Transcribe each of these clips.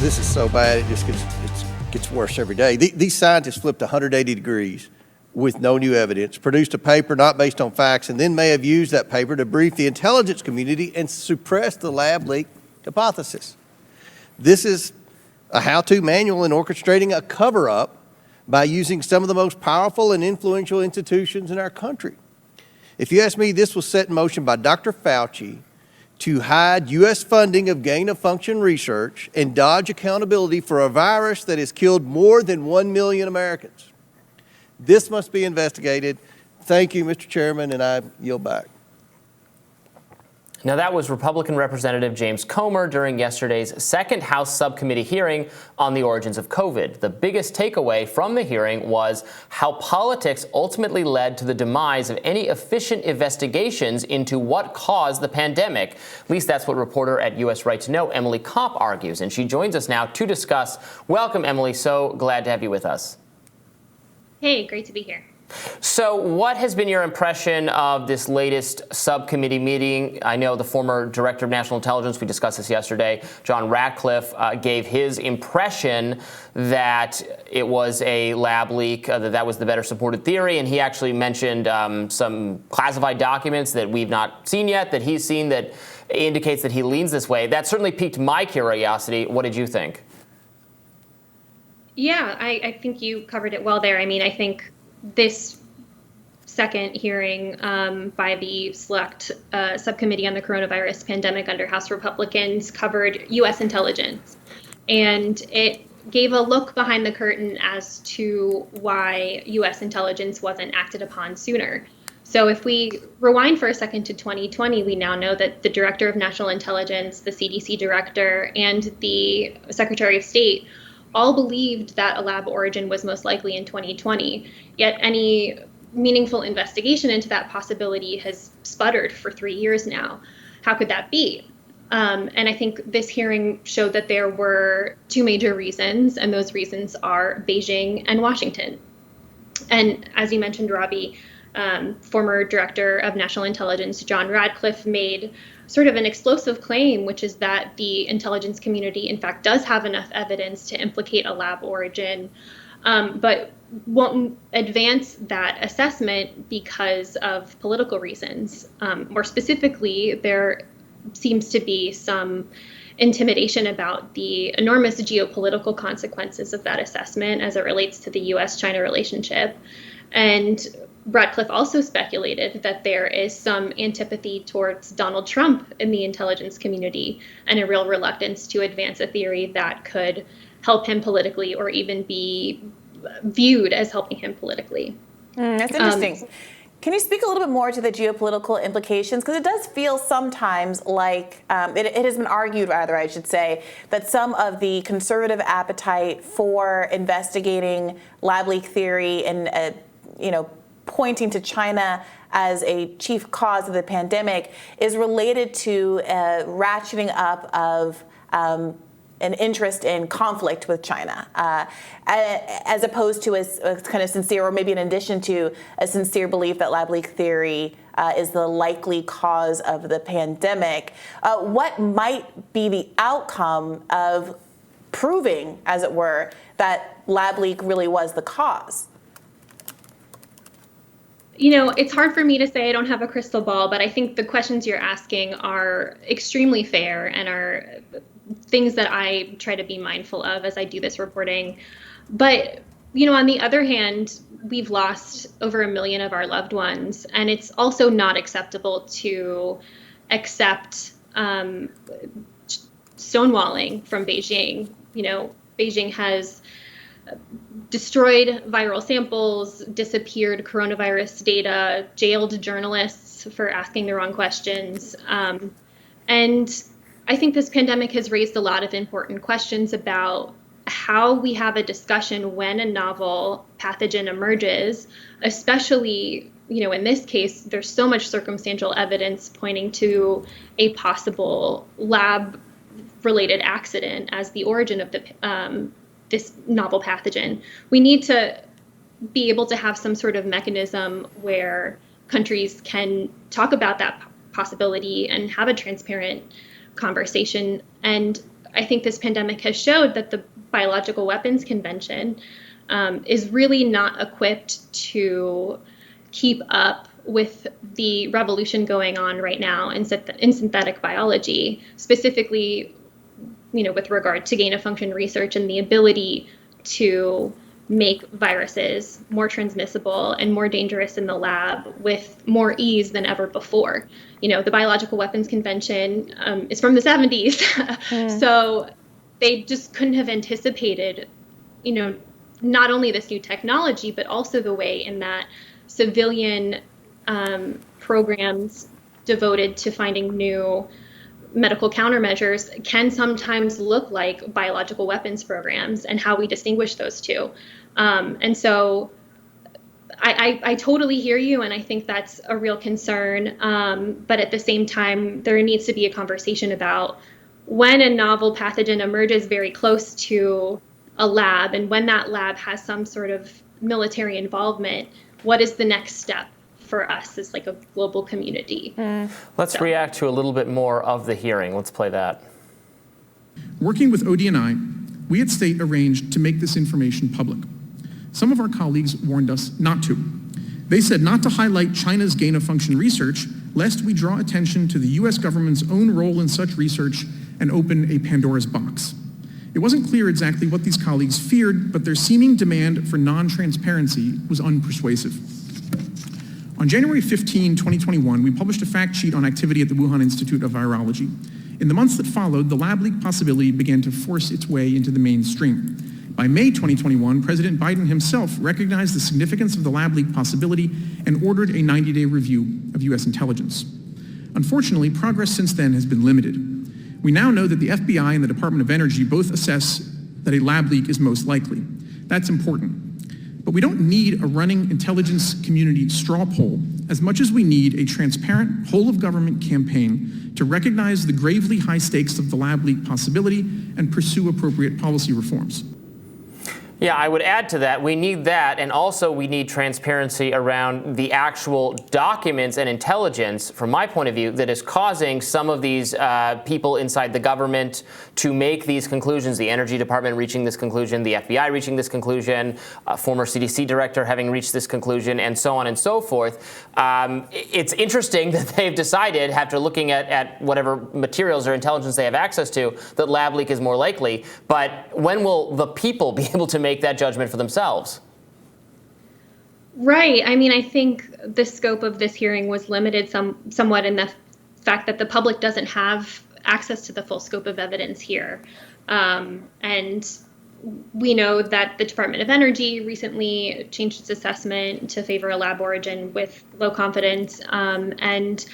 This is so bad, it gets worse every day. These scientists flipped 180 degrees with no new evidence, produced a paper not based on facts, and then may have used that paper to brief the intelligence community and suppress the lab leak hypothesis. This is a how-to manual in orchestrating a cover-up by using some of the most powerful and influential institutions in our country. If you ask me, this was set in motion by Dr. Fauci to hide U.S. funding of gain-of-function research and dodge accountability for a virus that has killed more than 1 million Americans. This must be investigated. Thank you, Mr. Chairman, and I yield back. Now, that was Republican Representative James Comer during yesterday's second House subcommittee hearing on the origins of COVID. The biggest takeaway from the hearing was how politics ultimately led to the demise of any efficient investigations into what caused the pandemic. At least that's what reporter at U.S. Right to Know, Emily Kopp, argues. And she joins us now to discuss. Welcome, Emily. So glad to have you with us. Hey, great to be here. So what has been your impression of this latest subcommittee meeting? I know the former director of national intelligence, we discussed this yesterday, John Ratcliffe, gave his impression that it was a lab leak, that was the better supported theory. And he actually mentioned some classified documents that we've not seen yet, that he's seen, that indicates that he leans this way. That certainly piqued my curiosity. What did you think? Yeah, I think you covered it well there. I mean, I think this second hearing by the select subcommittee on the coronavirus pandemic under House Republicans covered U.S. intelligence. And it gave a look behind the curtain as to why U.S. intelligence wasn't acted upon sooner. So if we rewind for a second to 2020, we now know that the Director of National Intelligence, the CDC Director, and the Secretary of State all believed that a lab origin was most likely in 2020, yet any meaningful investigation into that possibility has sputtered for 3 years now. How could that be? And I think this hearing showed that there were two major reasons, and those reasons are Beijing and Washington. And as you mentioned, Robbie, former Director of National Intelligence John Ratcliffe made sort of an explosive claim, which is that the intelligence community, in fact, does have enough evidence to implicate a lab origin, but won't advance that assessment because of political reasons. More specifically, there seems to be some intimidation about the enormous geopolitical consequences of that assessment as it relates to the U.S.-China relationship. And Ratcliffe also speculated that there is some antipathy towards Donald Trump in the intelligence community and a real reluctance to advance a theory that could help him politically or even be viewed as helping him politically. That's interesting. Can you speak a little bit more to the geopolitical implications? Because it does feel sometimes like it has been argued, rather, I should say, that some of the conservative appetite for investigating lab leak theory and, pointing to China as a chief cause of the pandemic is related to ratcheting up of an interest in conflict with China, as opposed to a kind of sincere, or maybe in addition to a sincere belief that lab leak theory is the likely cause of the pandemic. What might be the outcome of proving, as it were, that lab leak really was the cause? It's hard for me to say. I don't have a crystal ball, but I think the questions you're asking are extremely fair and are things that I try to be mindful of as I do this reporting. But, on the other hand, we've lost over 1 million of our loved ones, and it's also not acceptable to accept stonewalling from Beijing. Beijing has destroyed viral samples, disappeared coronavirus data, jailed journalists for asking the wrong questions. And I think this pandemic has raised a lot of important questions about how we have a discussion when a novel pathogen emerges, especially, in this case, there's so much circumstantial evidence pointing to a possible lab-related accident as the origin of this novel pathogen. We need to be able to have some sort of mechanism where countries can talk about that possibility and have a transparent conversation. And I think this pandemic has showed that the Biological Weapons Convention is really not equipped to keep up with the revolution going on right now in synthetic biology, specifically, with regard to gain-of-function research and the ability to make viruses more transmissible and more dangerous in the lab with more ease than ever before. The Biological Weapons Convention is from the 70s. So they just couldn't have anticipated, not only this new technology, but also the way in that civilian programs devoted to finding new medical countermeasures can sometimes look like biological weapons programs, and how we distinguish those two. And so I totally hear you, and I think that's a real concern. But at the same time, there needs to be a conversation about when a novel pathogen emerges very close to a lab, and when that lab has some sort of military involvement, what is the next step for us as like a global community? Let's react to a little bit more of the hearing. Let's play that. Working with ODNI, we at State arranged to make this information public. Some of our colleagues warned us not to. They said not to highlight China's gain-of-function research, lest we draw attention to the US government's own role in such research and open a Pandora's box. It wasn't clear exactly what these colleagues feared, but their seeming demand for non-transparency was unpersuasive. On January 15, 2021, we published a fact sheet on activity at the Wuhan Institute of Virology. In the months that followed, the lab leak possibility began to force its way into the mainstream. By May 2021, President Biden himself recognized the significance of the lab leak possibility and ordered a 90-day review of US intelligence. Unfortunately, progress since then has been limited. We now know that the FBI and the Department of Energy both assess that a lab leak is most likely. That's important. But we don't need a running intelligence community straw poll as much as we need a transparent, whole-of-government campaign to recognize the gravely high stakes of the lab leak possibility and pursue appropriate policy reforms. Yeah, I would add to that, we need that, and also we need transparency around the actual documents and intelligence, from my point of view, that is causing some of these people inside the government to make these conclusions, the Energy Department reaching this conclusion, the FBI reaching this conclusion, a former CDC director having reached this conclusion, and so on and so forth. It's interesting that they've decided, after looking at whatever materials or intelligence they have access to, that lab leak is more likely. But when will the people be able to make that judgment for themselves? Right. I mean, I think the scope of this hearing was limited somewhat in the fact that the public doesn't have access to the full scope of evidence here. And we know that the Department of Energy recently changed its assessment to favor a lab origin with low confidence. And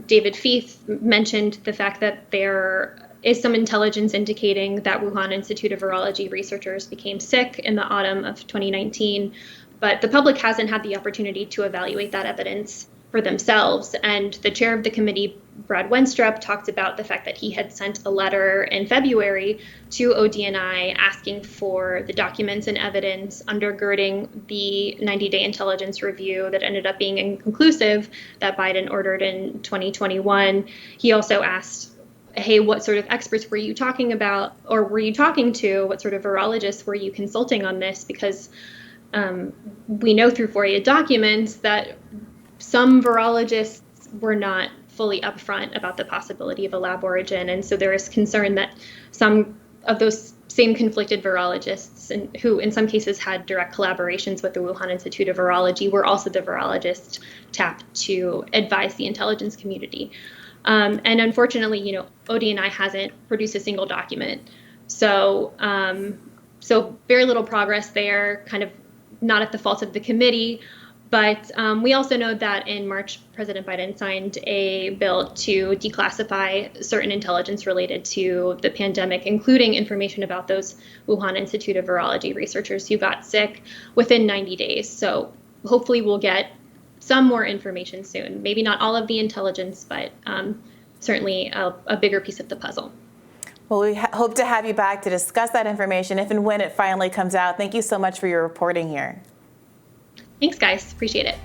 David Feith mentioned the fact that there is some intelligence indicating that Wuhan Institute of Virology researchers became sick in the autumn of 2019, but the public hasn't had the opportunity to evaluate that evidence for themselves. And the chair of the committee, Brad Wenstrup, talked about the fact that he had sent a letter in February to ODNI asking for the documents and evidence undergirding the 90-day intelligence review that ended up being inconclusive that Biden ordered in 2021. He also asked, hey, what sort of experts were you talking about, or were you talking to? What sort of virologists were you consulting on this? Because we know through FOIA documents that some virologists were not fully upfront about the possibility of a lab origin. And so there is concern that some of those same conflicted virologists, and who in some cases had direct collaborations with the Wuhan Institute of Virology, were also the virologists tapped to advise the intelligence community. And unfortunately, ODNI hasn't produced a single document. So very little progress there, kind of not at the fault of the committee. But we also know that in March, President Biden signed a bill to declassify certain intelligence related to the pandemic, including information about those Wuhan Institute of Virology researchers who got sick within 90 days. So hopefully we'll get some more information soon. Maybe not all of the intelligence, but certainly a bigger piece of the puzzle. Well, we hope to have you back to discuss that information if and when it finally comes out. Thank you so much for your reporting here. Thanks, guys. Appreciate it.